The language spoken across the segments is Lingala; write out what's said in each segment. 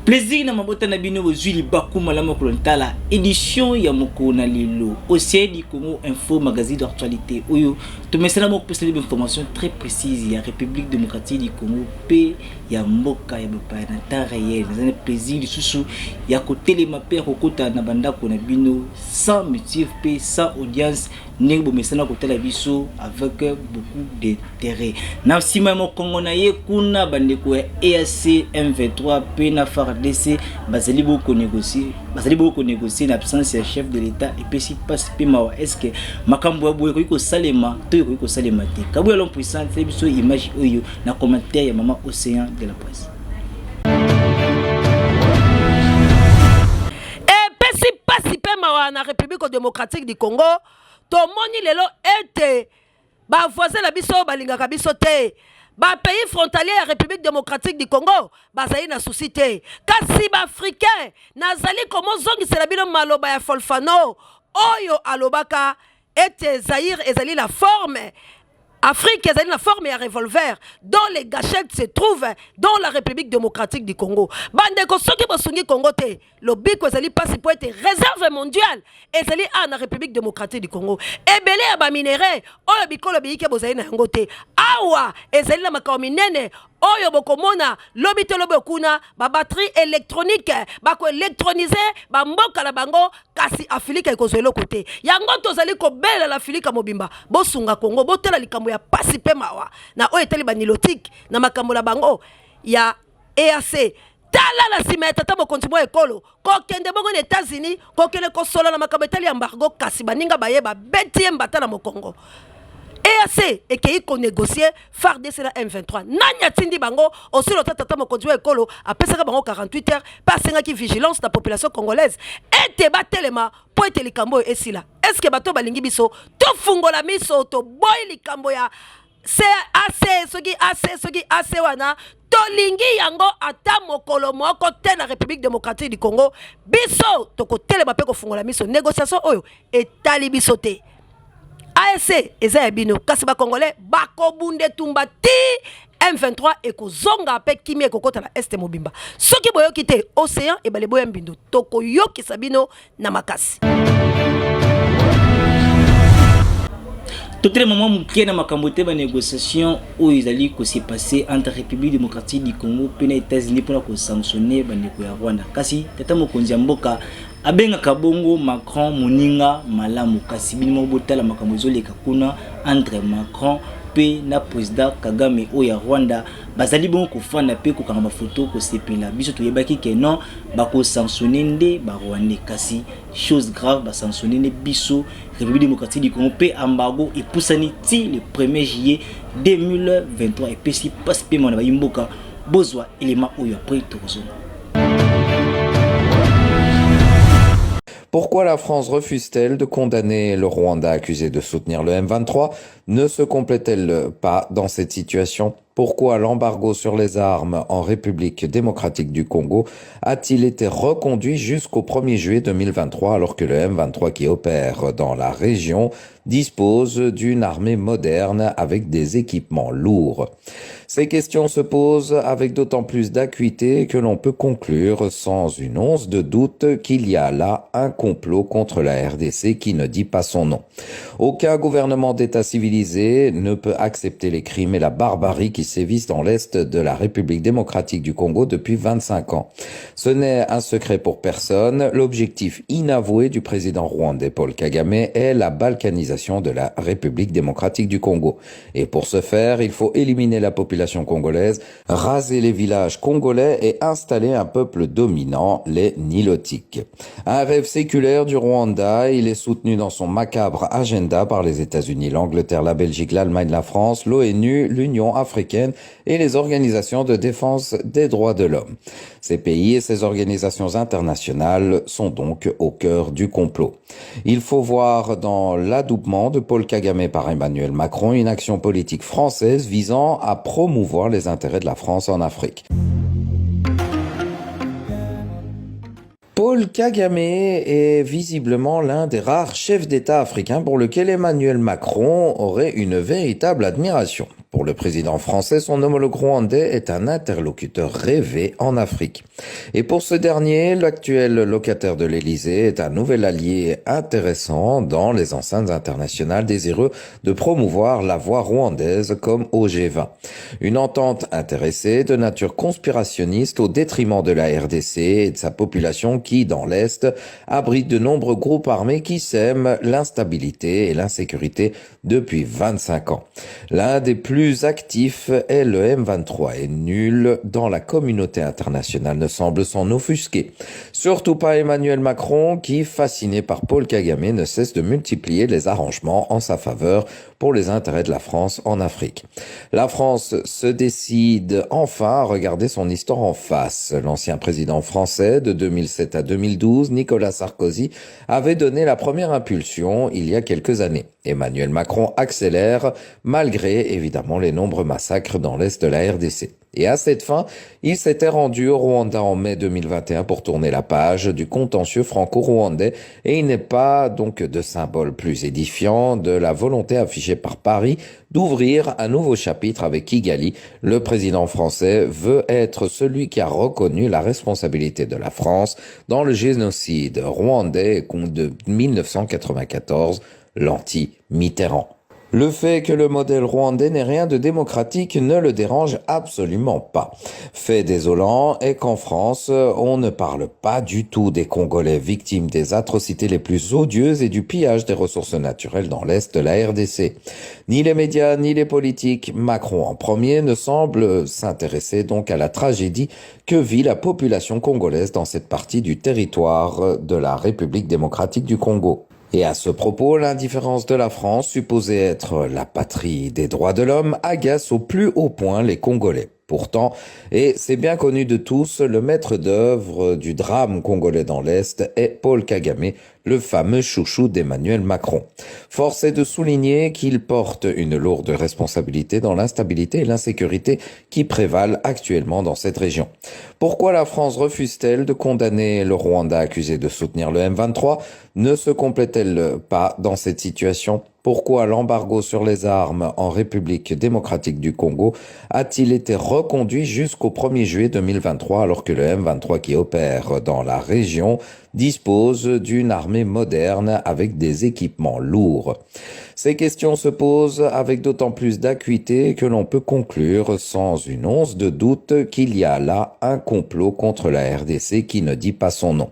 Plaisir na mabota na bino bozuli bakuma la mokolontala édition ya mokona lelo Océanie Congo Info magazine d'actualité oyo tumesana mo pesa information très précise ya République démocratique du Congo pe ya mboka ya bapaya na temps réel na plaisir lisusu ya kotelema pe kokota na bandako na bino sans motif pe sans audience ndenge bomesana kotala biso avec beaucoup d'intérêt na sima mo Congo na ye kuna bandeko ya EAC M23 pe na FARDC bazali beaucoup négocier en absence du chef de l'État et puis si passe pima est-ce que makambo ya boye ko salema to ko salema te kabu l'homme puissant c'est biso image oyo na commentaire ya maman Océan de la presse et puis si passe pima na République démocratique du Congo to moni lelo ete ba voisin la biso balingaka biso te ba pays frontalier ya République démocratique du Congo bazali na souci te kasi ba africain nazali komo zongisela bino maloba ya Folfano oyo alobaka ete Zaïre ezali la forme Afrique est la forme et un revolver dont les gâchettes se trouvent dans la République démocratique du Congo. Bande ko soki bosungi Congo te, le biko ezali passe pour être réserve mondiale ezali na République démocratique du Congo. Ebele ya ba minerai oyo bikolo biyike bozali na yango te. Awa ezali na makao minene oyo bokomona lobi te lobi okuna ba batterie électronique bako électroniser ba mboka la bango kasi Afrika ekozwelo côté yango tozali ko bela la Afrika mobimba bosunga Congo botela likambo ya pasi pe mawa na oyo etali banilotique na makambo la bango ya EAC tala la sima tata mokonzi mo ekolo kokende bongo na États-Unis kokende kosola na makambo etali embargo kasi baninga bayeba betie mbata na mokongo EAC et qui ko négocier FARDC la M23 nanya tindi bango aussi le tata mokonzi wa ekolo apesaka bango 48 heures pasenga ki vigilance la population congolaise ete batelema po ete likambo esila est-ce que bato balingi biso to fungola miso to boy likambo ya soki AC wana tolingi yango ata mokolo moko te na République démocratique du Congo biso to ko telema pe ko fungola miso négociation oyo etali biso te ASC eza ya bino kasi ba congolais bakobunde tumba ti M23 ekozonga pe kimi ekokota na este mobimba soki boyoki te Océan e bale boya mbindo tokoyoki sabino na makasi tout le moment mukie na makambo te ba négociation oyo ezali ko se passer entre République démocratique du Congo pe na États-Unis pour ko sanctionner bandeko ya Rwanda kasi tata mokonzi ya mboka abenga kabongo Macron moninga malamu kasi bino botala makambo ezoleka kuna entre Macron pe na président Kagame oya Rwanda bazali bon ko fana pe ko kanga photo ko sepela biso to yebaki ke non ba ko sanctionner nde ba Rwandais kasi chose grave ba sanctionner ne biso République démocratique du Congo pe embargo et poussani ti le 1er juillet 2023 et puis si passe pe mona ba yimboka bozwa élément oyo après tozo. Pourquoi la France refuse-t-elle de condamner le Rwanda accusé de soutenir le M23? Ne se complète-t-elle pas dans cette situation? Pourquoi l'embargo sur les armes en République démocratique du Congo a-t-il été reconduit jusqu'au 1er juillet 2023 alors que le M23 qui opère dans la région dispose d'une armée moderne avec des équipements lourds? Ces questions se posent avec d'autant plus d'acuité que l'on peut conclure sans une once de doute qu'il y a là un complot contre la RDC qui ne dit pas son nom. Aucun gouvernement d'État civilisé ne peut accepter les crimes et la barbarie qui sévissent dans l'Est de la République démocratique du Congo depuis 25 ans. Ce n'est un secret pour personne, l'objectif inavoué du président rwandais Paul Kagame est la balkanisation de la République démocratique du Congo. Et pour ce faire, il faut éliminer la population congolaise, raser les villages congolais et installer un peuple dominant, les Nilotiques. Un rêve séculaire du Rwanda, il est soutenu dans son macabre agenda par les États-Unis, l'Angleterre, la Belgique, l'Allemagne, la France, l'ONU, l'Union africaine et les organisations de défense des droits de l'homme. Ces pays et ces organisations internationales sont donc au cœur du complot. Il faut voir dans l'adoubement de Paul Kagame par Emmanuel Macron une action politique française visant à promouvoir les intérêts de la France en Afrique. Paul Kagame est visiblement l'un des rares chefs d'État africains pour lequel Emmanuel Macron aurait une véritable admiration. Pour le président français, son homologue rwandais est un interlocuteur rêvé en Afrique. Et pour ce dernier, l'actuel locataire de l'Élysée est un nouvel allié intéressant dans les enceintes internationales désireux de promouvoir la voix rwandaise comme au G20. Une entente intéressée de nature conspirationniste au détriment de la RDC et de sa population qui, dans l'Est, abrite de nombreux groupes armés qui sèment l'instabilité et l'insécurité depuis 25 ans. L'un des plus actifs est le M23 et nul dans la communauté internationale ne semble s'en offusquer. Surtout pas Emmanuel Macron qui, fasciné par Paul Kagame, ne cesse de multiplier les arrangements en sa faveur pour les intérêts de la France en Afrique. La France se décide enfin à regarder son histoire en face. L'ancien président français de 2007 à 2012, Nicolas Sarkozy, avait donné la première impulsion il y a quelques années. Emmanuel Macron accélère malgré évidemment les nombreux massacres dans l'est de la RDC. Et à cette fin, il s'était rendu au Rwanda en mai 2021 pour tourner la page du contentieux franco-rwandais et il n'est pas donc de symbole plus édifiant de la volonté affichée par Paris d'ouvrir un nouveau chapitre avec Kigali. Le président français veut être celui qui a reconnu la responsabilité de la France dans le génocide rwandais de 1994, l'anti-Mitterrand. Le fait que le modèle rwandais n'ait rien de démocratique ne le dérange absolument pas. Fait désolant est qu'en France, on ne parle pas du tout des Congolais victimes des atrocités les plus odieuses et du pillage des ressources naturelles dans l'Est de la RDC. Ni les médias, ni les politiques, Macron en premier, ne semblent s'intéresser donc à la tragédie que vit la population congolaise dans cette partie du territoire de la République démocratique du Congo. Et à ce propos, l'indifférence de la France, supposée être la patrie des droits de l'homme, agace au plus haut point les Congolais. Pourtant, et c'est bien connu de tous, le maître d'œuvre du drame congolais dans l'Est est Paul Kagame, le fameux chouchou d'Emmanuel Macron. Force est de souligner qu'il porte une lourde responsabilité dans l'instabilité et l'insécurité qui prévalent actuellement dans cette région. Pourquoi la France refuse-t-elle de condamner le Rwanda accusé de soutenir le M23 ? Ne se complète-t-elle pas dans cette situation ? Pourquoi l'embargo sur les armes en République démocratique du Congo a-t-il été reconduit jusqu'au 1er juillet 2023 alors que le M23 qui opère dans la région dispose d'une armée moderne avec des équipements lourds? Ces questions se posent avec d'autant plus d'acuité que l'on peut conclure sans une once de doute qu'il y a là un complot contre la RDC qui ne dit pas son nom.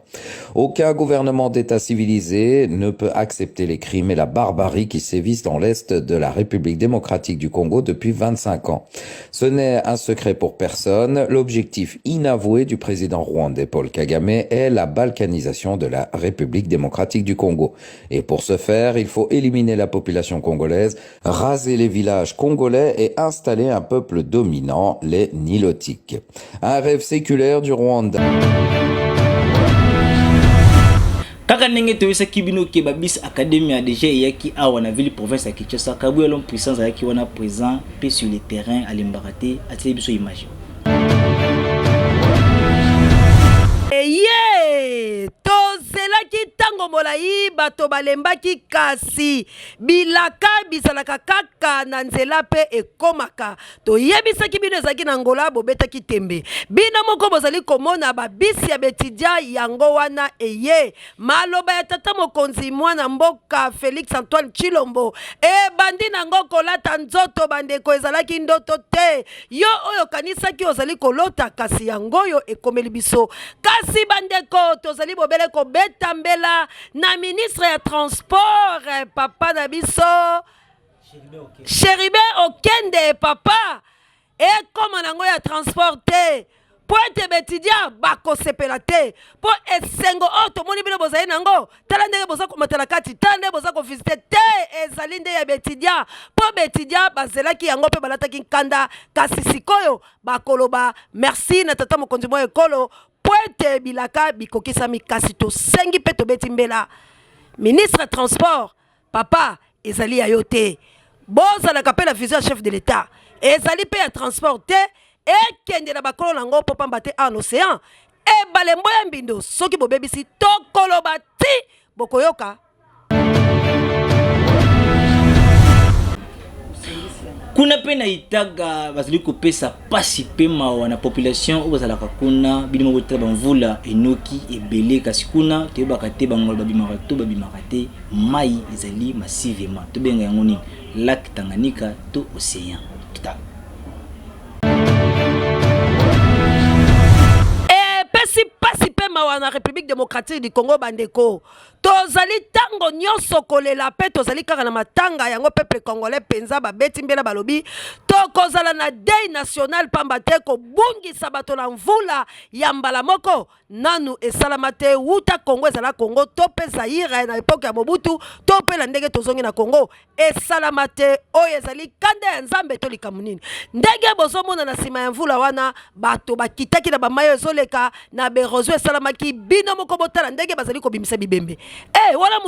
Aucun gouvernement d'État civilisé ne peut accepter les crimes et la barbarie qui sévissent dans l'Est de la République démocratique du Congo depuis 25 ans. Ce n'est un secret pour personne, l'objectif inavoué du président rwandais Paul Kagame est la balkanisation de la République démocratique du Congo. Et pour ce faire, il faut éliminer la population congolaise, raser les villages congolais et installer un peuple dominant, les Nilotiques. Un rêve séculaire du Rwanda. Kaka ndenge toyesaki bino ke babis académie déjà eyaki awa na ville province ya Kinshasa Kabouya l'homme puissance ayaki wana présent pe sur le terrain alimbaka te ateli biso image. Eye tozelaki tango molai bato balembaki kasi bilaka bisalaka kaka na nzela pe ekomaka toyebisaki bino ezalaki na ngola bobetaki tembe bino moko bozali komona babisi ya betidia yango wana eye maloba ya tata mokonzi mwana mboka Félix Antoine Tshilombo ebandi nango kolata nzoto bandeko ezalaki ndoto te yo oyo kanisaki ozali kolota kasi yango yo ekomeli biso kasi bandeko tozali bobele kobeta mbela na ministre ya transport papa na biso Cheribe Okende papa ekoma nango ya transport te po ete betidia bakosepela te po esengo oyo tomoni bino bozali nango tala ndenge boza komatela kati tala ndenge boza kovisite te ezali nde ya betidia po betidia bazelaki yango mpe balataki nkanda kasi sikoyo bakoloba merci na tata mokonzi mwa ekolo po ete bilaka bikokisami kasi tosengi mpe tobeti mbela ministre ya transport papa ezali ya yo te bozalaka mpe na vision ya chef de l'état ezali mpe ya transport te ekende na bakolo nango mpo pamba te en océan ebalembo ya mbindo soki bobebisi tokoloba ti bokoyoka kuna pe na itaga bazali kopesa pasi pe mawa na population oyo bazalaka kuna bilimo botala bamvula enoki ebele kasi kuna toyebaka te bangola babimaka to babimaka te mai ezali massivement tobenga yango nini lac Tanganyika to océan totala. pasi pe mawa na République démocratique du Congo bandeko tozali tango nyonso kolela pe tozali kaka na matanga yango peuple congolais penza babeti mbela balobi tokozala na deuil national pamba te kobungisa bato na mvula ya mbala moko nanu esalama te wuta Congo ezala Congo to pe Zaire na epoke ya Mobutu to pe na ndenge tozongi na Congo esalama te oyo ezali kanda ya nzambe to likambo nini ndenge bozomona na nsima ya mvula wana bato bakitaki na bamayo ezoleka na berozo esalamaki bino moko botala ndenge bazali kobimisa bibembe wala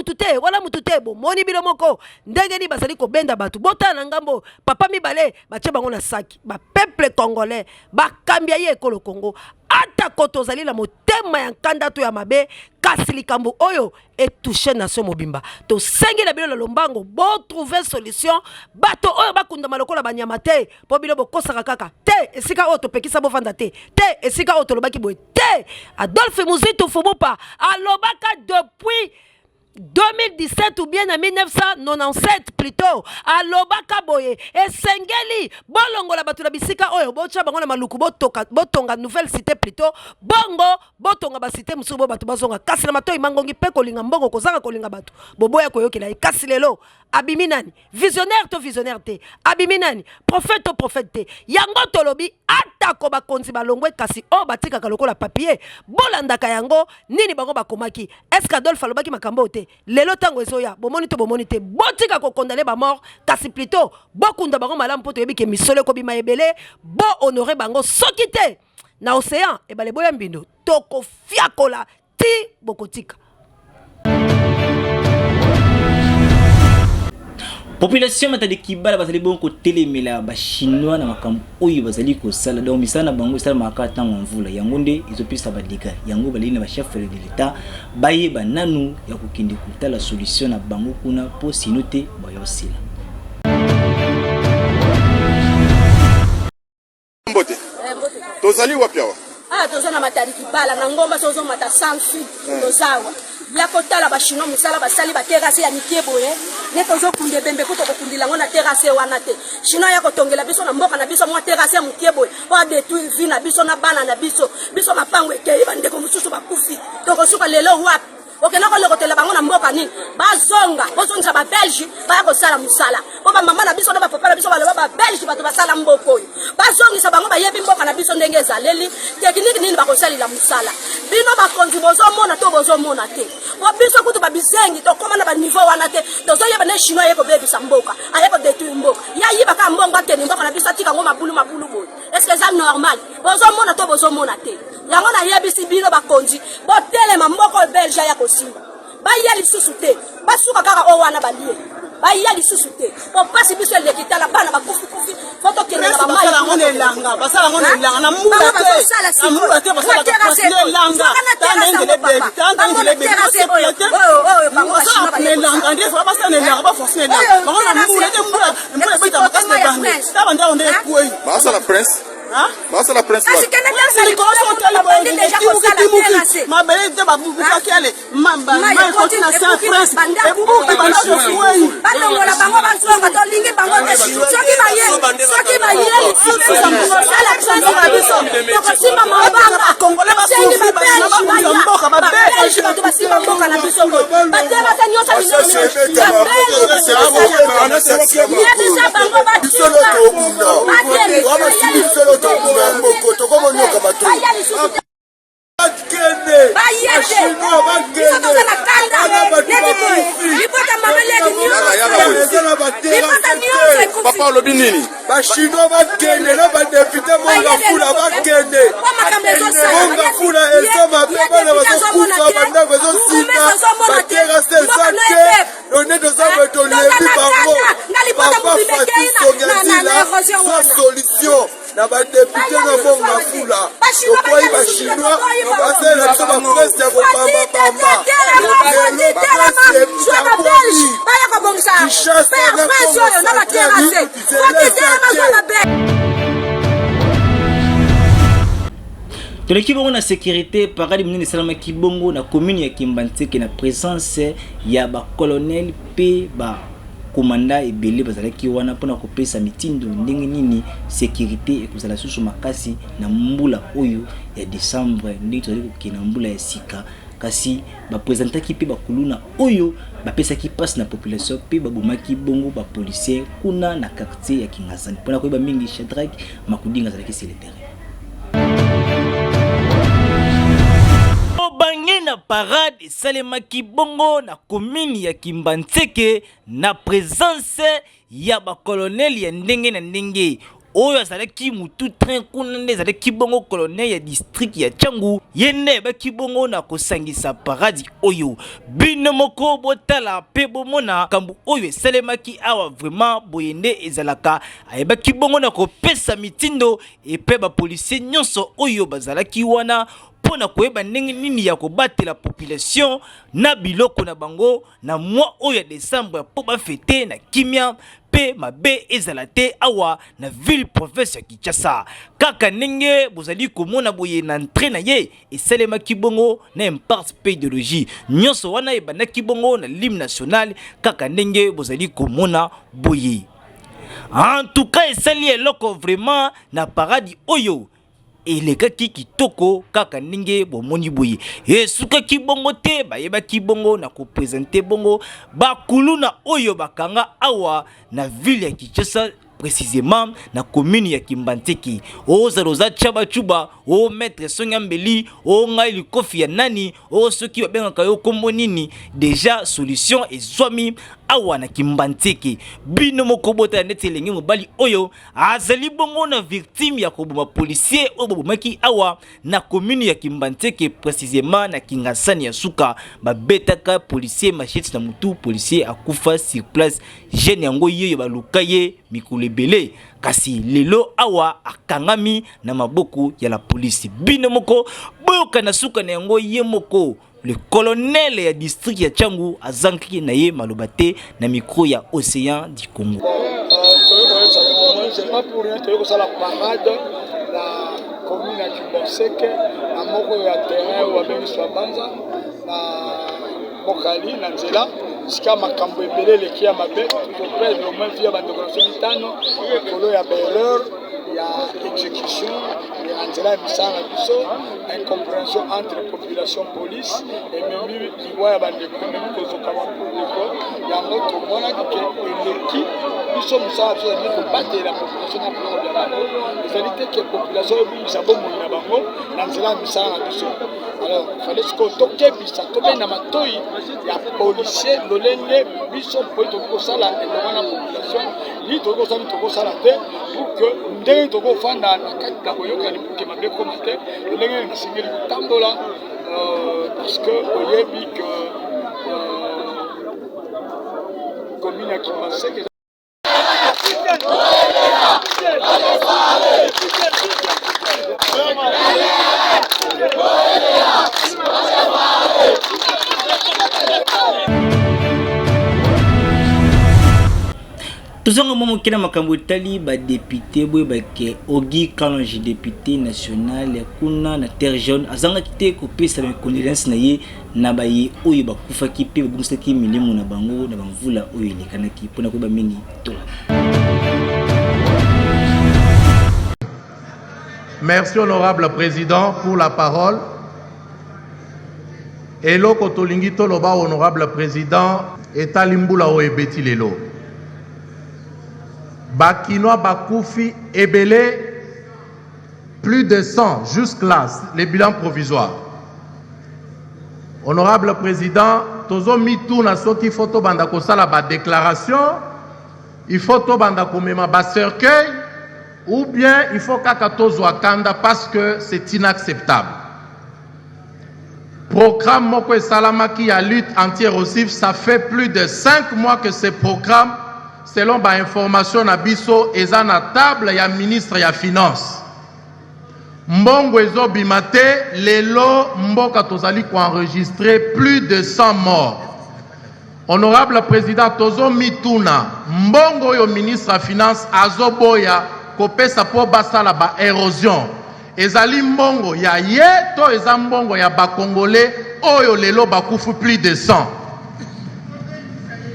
mutu te bomoni bino moko ndenge ni bazali kobenda bato botala na ngambo papa mibale batie bango na saki ba peuple congolais bakambia ye ekolo Congo ata koto zali la motema ya nkanda to ya mabe kasi likambo oyo etouche nation mobimba to sengi na bino la lombango bo trouver solution bato oyo bakunda malokola banyama te po bino bokosaka kaka te esika oyo topekisa bofanda te esika oyo tolobaki boye te Adolphe Muzitu Fumupa alobaka depuis 2017 ou bien en 1997 plutôt alobaka boye esengeli bolongola bato na bisika oyo bocha bango na maluku botonga nouvelle cité plutôt bongo botonga ba cité musubo bato bazonga kasi na matoi mangongi pe kolinga mbongo kozanga kolinga bato boboya koyokela kasi lelo abimi nani visionnaire to visionnaire te abimi nani prophète to prophète te yango tolobi atako bakonzi balongwe kasi o batika lokola papier bolandaka yango nini bango bakomaki est-ce qu'Adolphe alobaki makambo te lelo tango ezoya bomoni te botika ko condamner ba mort kasi plutôt bokunda bango malamu poto yebike misole ko bima ebele bo honorer bango soki te na océan e bale boya mbindo toko fiakola ti bokotika. Population matadi kibala bazali bonko telemela ba chinois na makambo oyo bazali ko sala donc misana bango sala makata mvula yango nde izopisa badika yango bali na ba chef de l'état baye bananu ya kokindi kutala solution na bango kuna po sinote bayosila mbote tozali wapi awa tozana matadi kibala na ngomba sozo mata sans suite tozawa ya kotala ba chinois musala basali ba terrasse ya mikieboye ne tozo kunde bembe ko tokundila ngona terrasse wana te chinois ya kotongela biso na mboka na biso mwa terrasse ya mikieboye o détruire vie na biso na bana na biso mapango ekei bande ko mususu bakufi tokosuka lelo wapi okena ko lokotela bango na mboka nini bazonga bozonza ba Belge ba ko sala musala o ba mama na biso na ba papa na biso baloba ba Belge bato basala mboko oyo bazongisa bango bayebi mboka na biso ndenge ezaleli technique nini bakosalila musala bino bakonzi bozomona to bozomona te o biso kutu babizengi to koma na ba niveau wana te tozoyeba ne chinois yeko bebisa mboka ayeko détruire mboka ya yiba ka mbongo ateni mboka na biso atika ngo mabulu boy est-ce que c'est normal bozomona to bozomona te yango na yebisi bino bakonzi botelema mboko Belge ya kosimba baya lisusu te basuka kaka o wana balie baya lisusu te po pasi biso lekitala bana bakufi foto kende na mama basala ngone langa na mula te basala langa tana ngele bebe tana ngele bebe basala langa ndefu basala langa ba forcer langa ngona mula te mula bita makasi bande taba ndao ndele kuyi basala prince basa la prince kasi kende dansa li koso tala bande deja ko sala terrasse ma bele de babu bukakele mamba ma ko tina sa prince e bubu banda so fuyi bando ngola bango banzonga to lingi bango te soki ba ye sala tsango ba biso to sima mabanga kongole ba fuyi ba mboka ba Belge bato basima mboka na biso ngo ba terrasse nyota ni papa lobi nini bachinois bakende na badepute mongafula bakende mongafula eza mabe bana bazokufa bandako ezosika baterase eza te lone toza tolebi bango papa Fatou Songadila sans solution na badepute na mongafula tokwai chinois basala biso bapresse ya kopambapamba toleki bongo na sécurité paradi munene esalamaki bongo na commune ya Kimbantseke na présence ya bacolonel mpe bakomanda ebele bazalaki wana mpona kopesa mitindo ndenge nini sécurité ekozala susu makasi na mbula oyo ya décembre ndenge tozali kokende na mbula ya sika kasi baprésentaki mpe bakuluna oyo bapesaki mpasi na population mpe babomaki bongo bapolisier kuna na quartier ya Kingasani mpona koyeba mingi Shadrack Makudinga azalaki sur le terrain. Bange na parade esalemaki bongo na commune ya Kimbantseke na présence ya bacolonel ya ndenge na ndenge oyo azalaki mutu train kuna nde azalaki bongo colonel ya district ya Tchangu yene baki bongo na kosangisa parade oyo bino moko botala pe bomona kambu oyo esalemaki awa vraiment boyende ezalaka ayebaki bongo na kopesa mitindo epe ba policier nyonso oyo bazalaki wana pona koyeba ndenge nini ya kobatela population na biloko na bango na mois oyo ya décembre po bafete na kimia pe mabe ezala te awa na ville province ya Kinshasa kaka ndenge bozali komona boye na entrée na ye esalemaki bongo na imparte pe idéologie nyonso wana ebandaki bongo na l'hymne national kaka ndenge bozali komona boye en tout cas esali eloko vraiment na paradi oyo elekaki kitoko kaka ndenge bomoni boye esukaki bongo te bayebaki bongo na kopresente bongo bakuluna oyo bakanga awa na ville ya Kinshasa précisément na commune ya Kimbantseke o zaroza chaba chuba o maître Songambeli o ngai kofi ya nani o soki babengaka yo kombo nini déjà solution ezwami awa na Kimbantseke bino mokobota neti elengi mobali oyo azali bongo na victime ya koboma policier o bomaki awa na commune ya Kimbantseke précisément na Kingasani ya suka babetaka policier machette na mutu policier akufa sur place jeune yango yeyo balukaye mikolo ebele kasi lelo awa akangami na maboko ya la police bino moko boyoka na suka na yango ye moko le colonel ya district ya Tchangu azanki na ye malobate na micro ya Océan du Congo. C'est pas pour rien que ça la parade la commune ya Kimbantseke na moko ya terrain wa bengi Swabanza na Mokali na nzela sika makambo ebele leki ya mabe topede au moins via bandekoloration mitano kolo ya beleur ya exécution ya nzela misanga biso incompréhension entre population police et même liwa ya bandeko même kozoka bandeko yango tomonaki ke eleki biso mosala biso ezali kobatela population na biloko bya bango ezali te ke population ebungisa bomoi na bango na nzela ya misala na biso alors fallait siko tokebisa tobenda matoi ya policier lolenge biso po tokosala elongo na population ni tokosala te pour que ndenge tokofanda na kati na boyokani pour que mabe koma te lolenge nasengeli kotambola parce que oyebi que commune ya Kimbantseke tozonga momo kina makambo etali ba député boye bake Ogi Kalonji député national kuna na terre jaune azanga kite kopesa ba condolence na ye na baye oyo bakufaki pe babumisaki milimo na bango na bamvula oyo elekanaki pona koba mingi tola. Merci honorable président pour la parole. Eloko tolingi toloba honorable président etalimbula o ebeti lelo. Bakinois Bakoufi Ebele, plus de 100 jusque-là, les bilans provisoires. Honorable Président, tozo mitou na soki photo banda kosala ba déclaration, il faut to banda komema ba cercueil, ou bien il faut kaka tozo akanda parce que c'est inacceptable. Programme Moko et Salamaki à lutte anti-érosive, ça fait plus de 5 mois que ce programme selon ba information na biso eza na table ya ministre ya finance. mbongo ezobima te lelo mboka tozali enregistré plus de 100 morts. Honorable président tozo mituna mbongo yo ministre ya finance azoboya kopesa po basala ba érosion ezali mbongo ya ye to eza mbongo ya ba congolais oyo lelo bakufu plus de 100.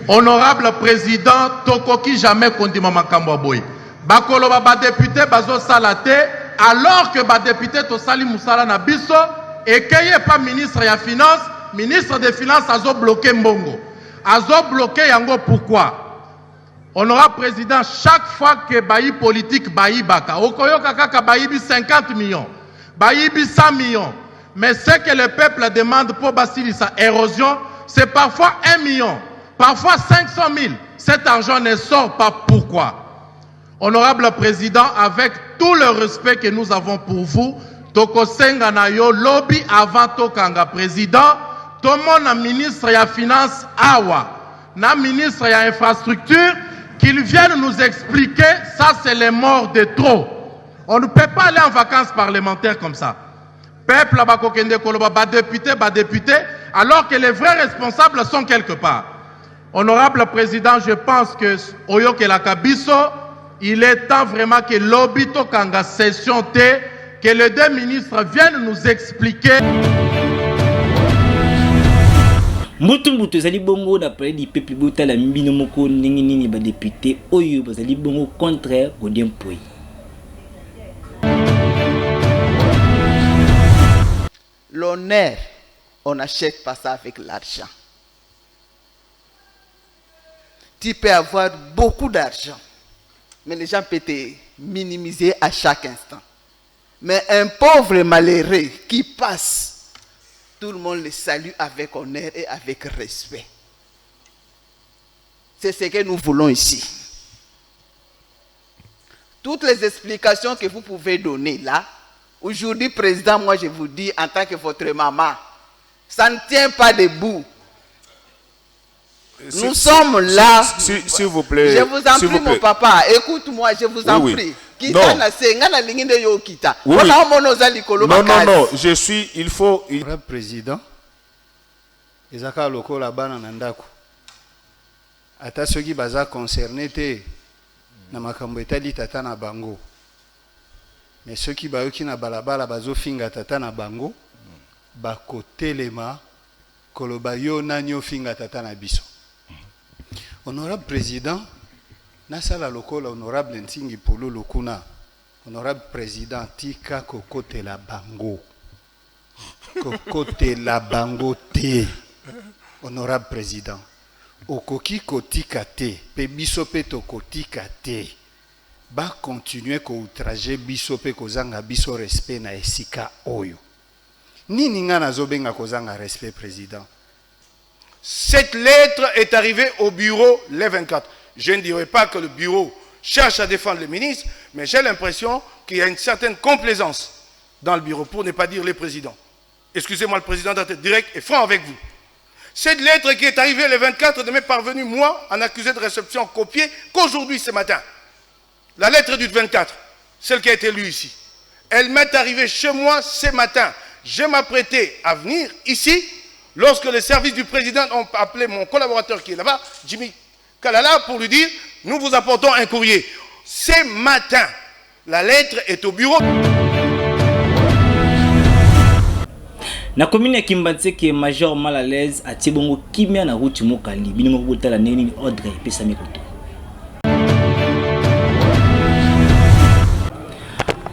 Honorable président tokoki jamais kondima makambo boye bakoloba ba député bazo sala te alors que ba député to sali musala na biso ekeye pas ministre ya finance, ministre des finances azo bloqué mbongo. Azo bloqué yango pourquoi? Honorable président, chaque fois que bayi politique bayi baka, okoyoka kaka bayibi 50 millions, bayibi 100 millions. Mais ce que le peuple demande pour basiler sa érosion, c'est parfois 1 million, parfois 500 000. Cet argent ne sort pas. Pourquoi? Honorable président, avec tout le respect que nous avons pour vous, toko senga na yo lobby avant tokanga président, tout le monde ministre ya finance awa, na ministre ya infrastructure, qu'ils viennent nous expliquer, ça c'est les morts de trop. On ne peut pas aller en vacances parlementaires comme ça. Peuple abakokende koloba ba député, alors que les vrais responsables sont quelque part. Honorable président, je pense que Oyo Kelakabiso, il est temps vraiment que lobby tokanga session T, que les deux ministres viennent nous expliquer. Mbutu zali bongo na parler du peuple bota la mbino moko ndenge nini ba député oyo bazali bongo contraire Godien Poyi. L'honneur, on n'achète pas ça avec l'argent. Tu peux avoir beaucoup d'argent, mais les gens peuvent te minimiser à chaque instant. Mais un pauvre malheureux qui passe, tout le monde le salue avec honneur et avec respect. C'est ce que nous voulons ici. Toutes les explications que vous pouvez donner là, aujourd'hui, président, moi je vous dis en tant que votre maman, ça ne tient pas debout. Nous sommes là. S'il vous plaît. Je vous en prie, mon papa. Écoute-moi, je vous en prie. Non. Non, je suis, il faut... Le président, Ezaka loko la bana nandako. Ata soki baza concerné te na makambo etali tata na bango. Mais soki bayoki na balabala bazo finga tata na bango, bakotelema koloba yo nanyo finga tata na biso. Honorable président, nasala lokola honorable Ntingi Polo Lokuna, honorable président tika kokote la bango. Kokote la bango te. Honorable président, okoki kotika te, pe biso pe tokotika te. Ba continuer ko outrager biso pe kozanga biso respect na esika oyo. Nini nga nazobenga kozanga respect président? Cette lettre est arrivée au bureau les 24. Je ne dirais pas que le bureau cherche à défendre le ministre, mais j'ai l'impression qu'il y a une certaine complaisance dans le bureau, pour ne pas dire les présidents. Excusez-moi, le président d'être direct et franc avec vous. Cette lettre qui est arrivée le 24 ne m'est parvenue, moi, en accusé de réception copiée, qu'aujourd'hui, ce matin. La lettre du 24, celle qui a été lue ici, elle m'est arrivée chez moi ce matin. Je m'apprêtais à venir ici, lorsque les services du président ont appelé mon collaborateur qui est là-bas, Jimmy Kalala, pour lui dire, nous vous apportons un courrier. Ce matin, la lettre est au bureau. Na commune ya Kimbantseke major mal à l'aise a tibongo kimia na route mokali bino mokota la neni Audrey pesa mikoto.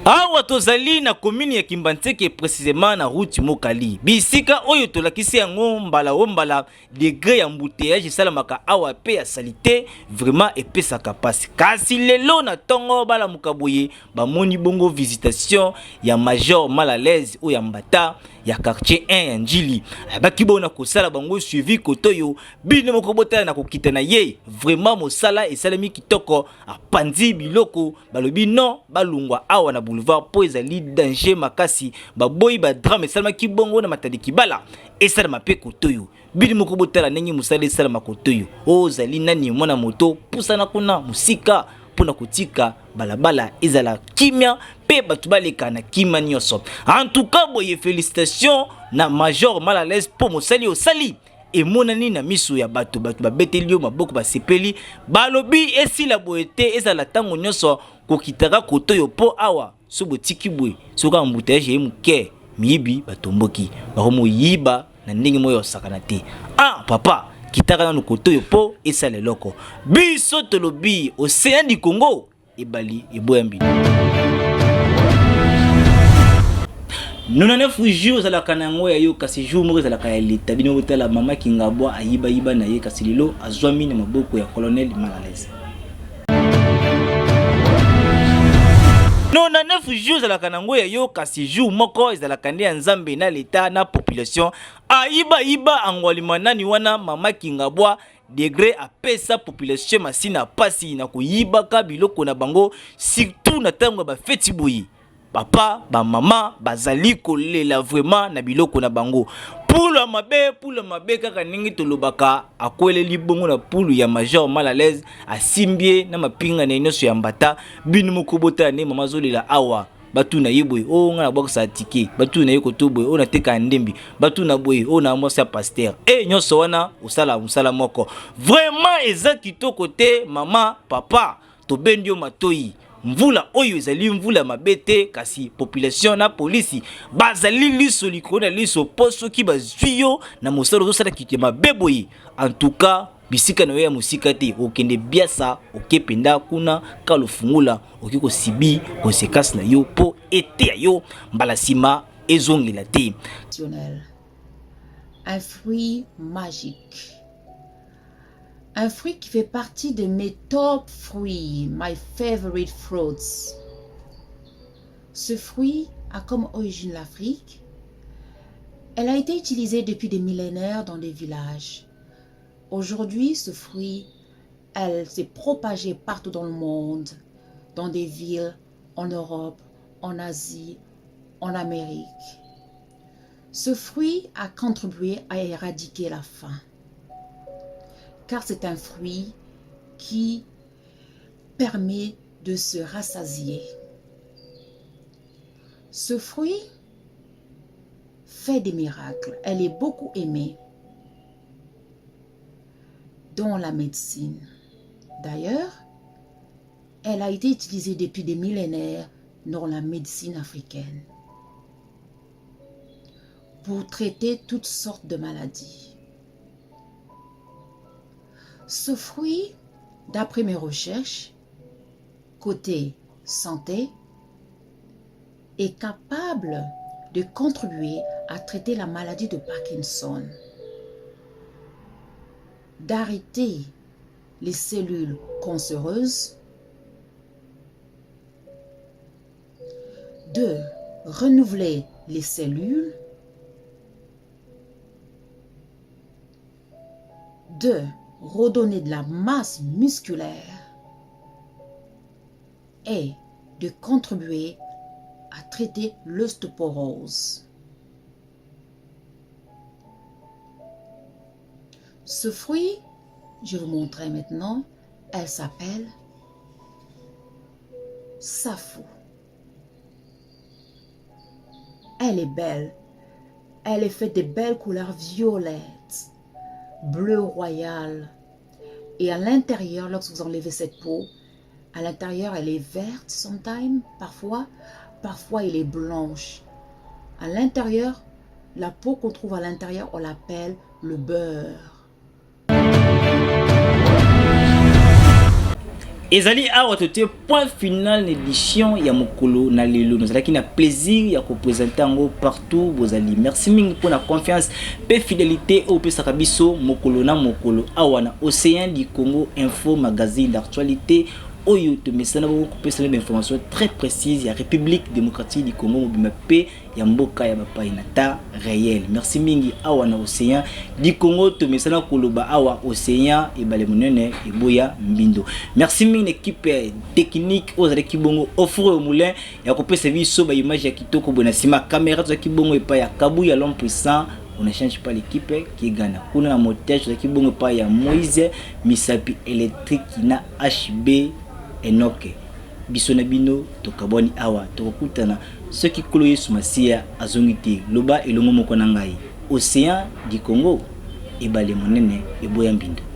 Awa tozali na commune ya Kimbantseke précisément na route mokali bisika oyo tolakisi yango mbala degré ya embouteillage salamaka awa pe ya salité vraiment epesaka pasi kasi lelo na tongo bala mukaboye ba moni bongo visitation ya major mal à l'aise o ya mbata ya quartier 1 ya Njili bakibona kosala bango suivi kotoyo bino mokobota na kokita na ye vraiment mosala esalemi kitoko apandi biloko balobi non balungwa awa na boulevard po ezali danger makasi baboyi ba drame esalama kibongo na matadi kibala esalama pe kotoyo bino mokobota la ndenge mosala esalama kotoyo o zali nani mwana moto pusana kuna musika pona kotika balabala ezala kimia pe batu baleka na kima nyonso. En tout cas boye félicitations na Major Malalaise po mosali osali et monani na misu ya batu babeteli yo maboko basepeli balobi esila boete ezala tango nyonso kokitaka koto yo po awa so botiki boye soka mbutege muke miyibi batomboki bakomo yiba na ndenge moyo sakana te. Ah papa kitaka na koto yo po esala loko biso tolobi Océan du Congo ebali eboyambi 99 jours ala kanango ya yo kasi jour moko ala kaya leta bino botala mama Kingabwa ayiba na ye kasi lilo azwami na maboko ya Colonel Malalaise. 99 jours ala kanango ya yo kasi jour moko ala kande ya Nzambe na leta na population ayiba angwalima nani wana mama Kingabwa degré a pesa population masina pasi na kuyibaka biloko na bango surtout na tango ba feti boyi. Papa, ba mama, bazali kolela vraiment na biloko na bango. Pula mabe kaka ningi tolobaka akwele libongo na pulu ya Major Malalaise asimbie na mapinga na inoso ya mbata binu mukobota ne mama zolela awa. Batu na yeboy o nga na boksa tike batu na yeko toboy o na teka ndembi batu na boy o na mosa pasteur nyonso wana usala moko vraiment eza kitoko te mama papa to bendio matoi mvula oyo ezali mvula mabete kasi population na polisi bazali liso likona liso poso ki bazwiyo na mosalo zo sala kitema beboyi. En tout cas bisika na ya musika te okende biasa okependa kuna kalofungula okiko sibi konsekansi na yo po ete yo mbala sima ezongela te. Un fruit magique. Un fruit qui fait partie de mes top fruits, my favorite fruits. Ce fruit a comme origine l'Afrique. Elle a été utilisée depuis des millénaires dans des villages. Aujourd'hui, ce fruit, elle s'est propagée partout dans le monde, dans des villes, en Europe, en Asie, en Amérique. Ce fruit a contribué à éradiquer la faim. Car c'est un fruit qui permet de se rassasier. Ce fruit fait des miracles. Elle est beaucoup aimée dans la médecine. D'ailleurs, elle a été utilisée depuis des millénaires dans la médecine africaine pour traiter toutes sortes de maladies. Ce fruit, d'après mes recherches, côté santé, est capable de contribuer à traiter la maladie de Parkinson, d'arrêter les cellules cancéreuses, de renouveler les cellules, de redonner de la masse musculaire et de contribuer à traiter l'ostéoporose. Ce fruit, je vous montrerai maintenant, elle s'appelle Safou. Elle est belle. Elle est faite de belles couleurs violettes, bleu royal. Et à l'intérieur, lorsque vous enlevez cette peau, à l'intérieur, elle est verte sometimes, parfois elle est blanche. À l'intérieur, la peau qu'on trouve à l'intérieur, on l'appelle le beurre. Ezali awa tote point final l'édition ya mokolo na lelo nous allons na plaisir ya ko présenter ngo partout bozali. Merci mingi pour la confiance pe fidélité au pesaka biso mokolo na mokolo awa na Océan du Congo info magazine d'actualité oyo to mesana ko pesa des informations très précises ya République démocratique du Congo mobima pe ya mboka ya bapa inata réel. Merci mingi awa na Océan du Congo to mesana koloba awa Océan e bale monene e boya mbindo. Merci mingi équipe technique ozale kibongo offre au moulin ya ko pesa biso ba image ya kitoko bona sima caméra to kibongo e pa ya Kabu ya l'homme puissant. On ne change pas l'équipe qui est Ghana. On a un montage qui est bon, pas ya Moïse Misapi électrique qui na HB Enoke biso na bino tokabwani awa tokokutana soki kolo Yesu Masia azongi te loba elongo moko na ngai Océan du Congo ebale monene eboya mbindo.